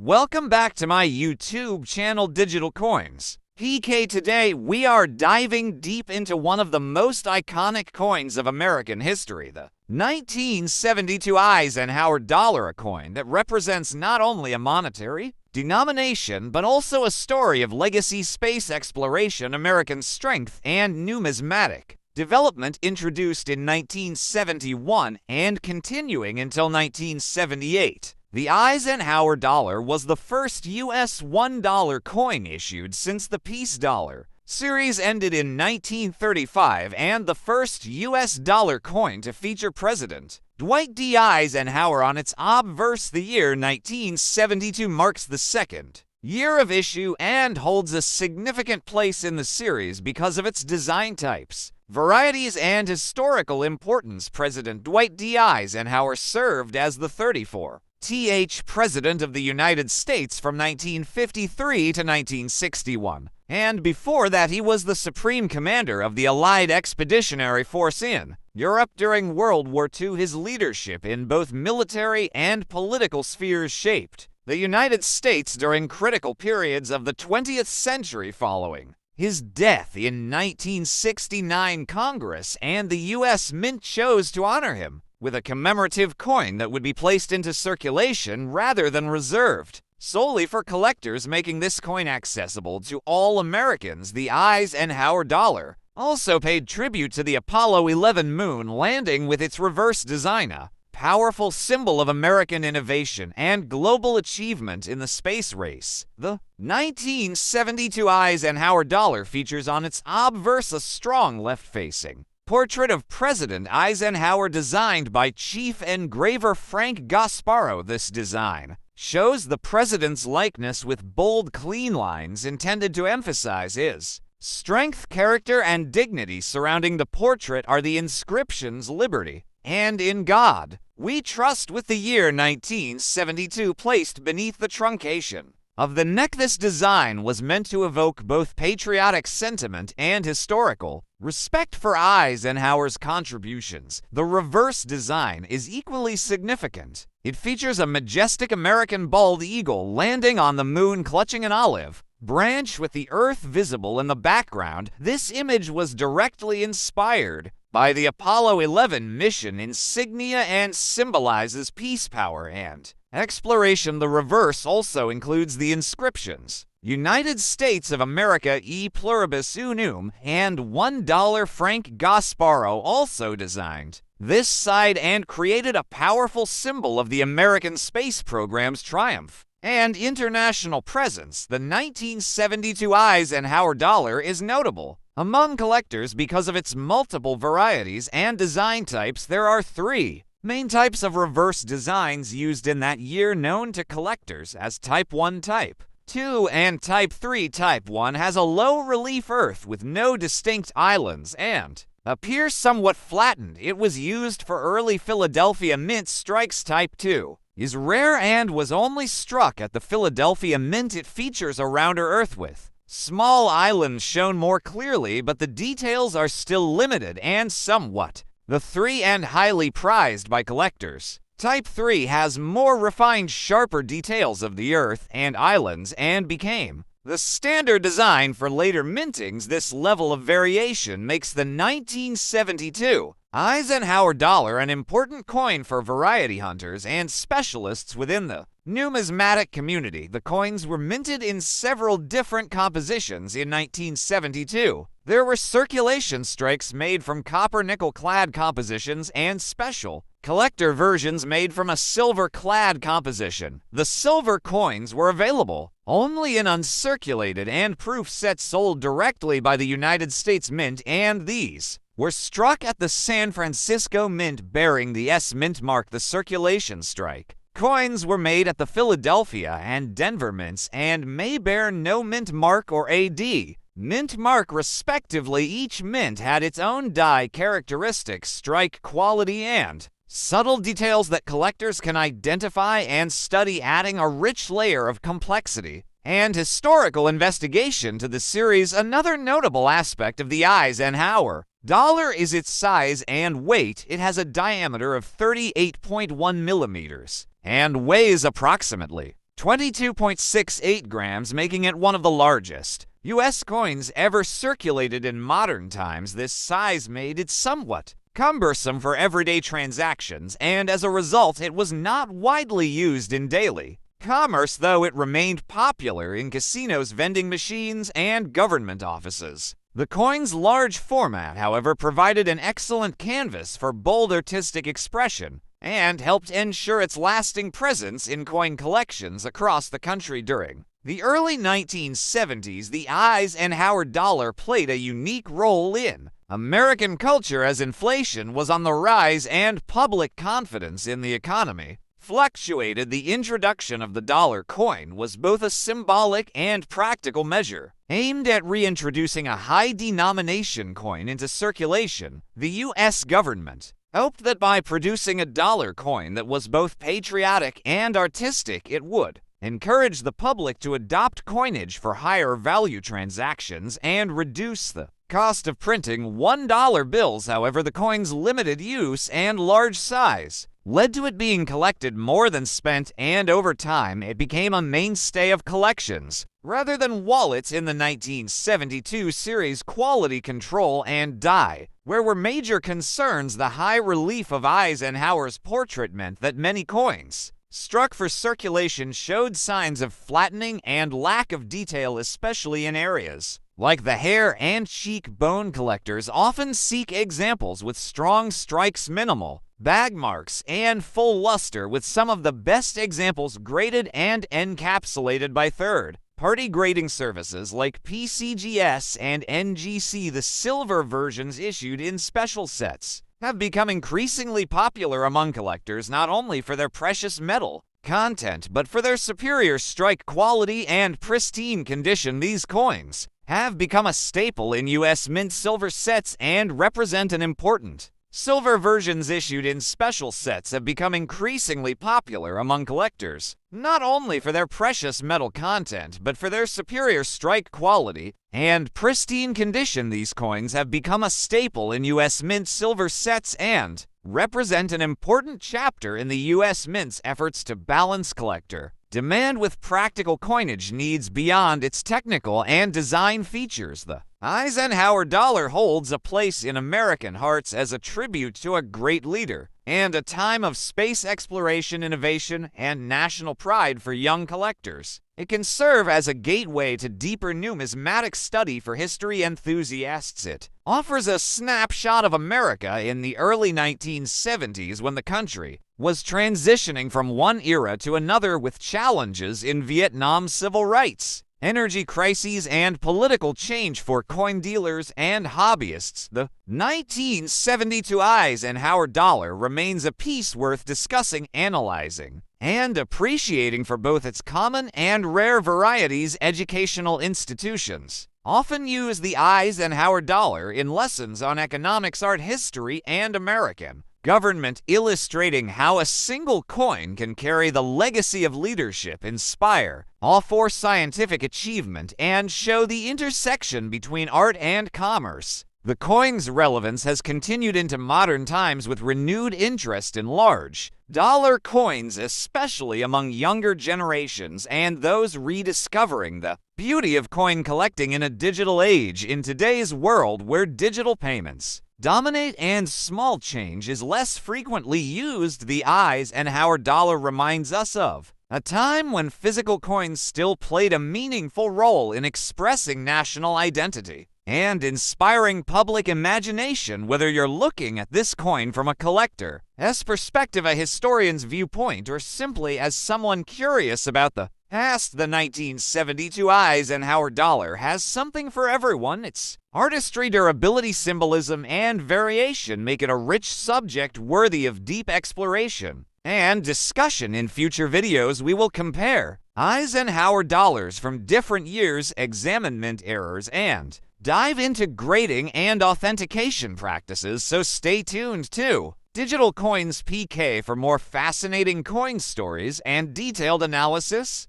Welcome back to my YouTube channel, Digital Coins. PK, today we are diving deep into one of the most iconic coins of American history, the 1972 Eisenhower Dollar, a coin that represents not only a monetary denomination, but also a story of legacy, space exploration, American strength, and numismatic development, introduced in 1971 and continuing until 1978. The Eisenhower Dollar was the first U.S. $1 coin issued since the Peace Dollar series ended in 1935, and the first U.S. dollar coin to feature President Dwight D. Eisenhower on its obverse. The year 1972 marks the second year of issue and holds a significant place in the series because of its design types, varieties, and historical importance. President Dwight D. Eisenhower served as the 34th President of the United States from 1953 to 1961, and before that he was the Supreme Commander of the Allied Expeditionary Force in Europe during World War II. His leadership in both military and political spheres shaped the United States during critical periods of the 20th century. Following his death in 1969, Congress and the U.S. Mint chose to honor him with a commemorative coin that would be placed into circulation rather than reserved solely for collectors, making this coin accessible to all Americans. The Eisenhower Dollar also paid tribute to the Apollo 11 moon landing with its reverse design, a powerful symbol of American innovation and global achievement in the space race. The 1972 Eisenhower Dollar features on its obverse a strong left-facing portrait of President Eisenhower designed by Chief Engraver Frank Gasparro. This design shows the president's likeness with bold, clean lines intended to emphasize his strength, character, and dignity. Surrounding the portrait are the inscriptions "Liberty" and "In God We Trust," with the year 1972 placed beneath the truncation of the neck. This design was meant to evoke both patriotic sentiment and historical respect for Eisenhower's contributions. The reverse design is equally significant. It features a majestic American bald eagle landing on the moon, clutching an olive branch with the Earth visible in the background. This image was directly inspired by the Apollo 11 mission insignia and symbolizes peace, power, and exploration. The reverse also includes the inscriptions "United States of America, e pluribus unum," and $1. Frank Gasparro also designed this side and created a powerful symbol of the American space program's triumph and international presence. The 1972 Eisenhower Dollar is notable among collectors because of its multiple varieties and design types. There are three main types of reverse designs used in that year, known to collectors as Type 1, Type 2, and Type 3. Type 1 has a low-relief earth with no distinct islands and appears somewhat flattened. It was used for early Philadelphia Mint strikes. Type 2 is rare and was only struck at the Philadelphia Mint. It features a rounder earth with small islands shown more clearly, but the details are still limited and somewhat the 3 and highly prized by collectors. Type 3 has more refined, sharper details of the earth and islands and became the standard design for later mintings. This level of variation makes the 1972 Eisenhower Dollar an important coin for variety hunters and specialists within the numismatic community. The coins were minted in several different compositions in 1972. There were circulation strikes made from copper-nickel clad compositions and special collector versions made from a silver clad composition. The silver coins were available only in uncirculated and proof sets sold directly by the United States Mint, and these were struck at the San Francisco Mint bearing the S Mint mark. The circulation strike coins were made at the Philadelphia and Denver Mints and may bear no mint mark or AD Mint mark respectively. Each mint had its own die characteristics, strike quality, and subtle details that collectors can identify and study, adding a rich layer of complexity and historical investigation to the series. Another notable aspect of the Eisenhower Dollar is its size and weight. It has a diameter of 38.1 millimeters and weighs approximately 22.68 grams, making it one of the largest U.S. coins ever circulated in modern times. This size made it somewhat cumbersome for everyday transactions, and as a result, it was not widely used in daily commerce, though it remained popular in casinos, vending machines, and government offices. The coin's large format, however, provided an excellent canvas for bold artistic expression and helped ensure its lasting presence in coin collections across the country. During the early 1970s, the Eisenhower dollar played a unique role in American culture as inflation was on the rise and public confidence in the economy fluctuated. The introduction of the dollar coin was both a symbolic and practical measure aimed at reintroducing a high-denomination coin into circulation. The U.S. government hoped that by producing a dollar coin that was both patriotic and artistic, it would encourage the public to adopt coinage for higher value transactions and reduce the cost of printing $1 bills. However, the coin's limited use and large size led to it being collected more than spent, and over time it became a mainstay of collections rather than wallets. In the 1972 series, quality control and die were major concerns. The high relief of Eisenhower's portrait meant that many coins struck for circulation showed signs of flattening and lack of detail, especially in areas like the hair and cheekbone. Collectors often seek examples with strong strikes, minimal bag marks, and full luster, with some of the best examples graded and encapsulated by third-party grading services like PCGS and NGC. The silver versions, issued in special sets, have become increasingly popular among collectors, not only for their precious metal content but for their superior strike quality and pristine condition. These coins have become a staple in U.S. mint silver sets and represent an important silver versions issued in special sets have become increasingly popular among collectors, not only for their precious metal content but for their superior strike quality and pristine condition. These coins have become a staple in U.S. mint silver sets and represent an important chapter in the U.S. Mint's efforts to balance collector demand with practical coinage needs beyond its technical and design features. The Eisenhower dollar holds a place in American hearts as a tribute to a great leader and a time of space exploration, innovation, and national pride for young collectors. It can serve as a gateway to deeper numismatic study for history enthusiasts. It offers a snapshot of America in the early 1970s, when the country was transitioning from one era to another with challenges in Vietnam, civil rights, energy crises, and political change for coin dealers and hobbyists. The 1972 Eisenhower dollar remains a piece worth discussing, analyzing, and appreciating for both its common and rare varieties. Educational institutions often use the Eisenhower dollar in lessons on economics, art history, and American government, illustrating how a single coin can carry the legacy of leadership, inspire awe for scientific achievement, and show the intersection between art and commerce. The coin's relevance has continued into modern times with renewed interest in large dollar coins, especially among younger generations and those rediscovering the beauty of coin collecting in a digital age. In today's world where digital payments dominate and small change is less frequently used, the Eisenhower dollar reminds us of a time when physical coins still played a meaningful role in expressing national identity and inspiring public imagination. Whether you're looking at this coin from a collector's perspective, a historian's viewpoint, or simply as someone curious about the past, the 1972 Eisenhower dollar has something for everyone. Its artistry, durability, symbolism, and variation make it a rich subject worthy of deep exploration and discussion. In future videos, we will compare Eisenhower dollars from different years, examine mint errors, and dive into grading and authentication practices, so stay tuned to Digital Coins PK for more fascinating coin stories and detailed analysis.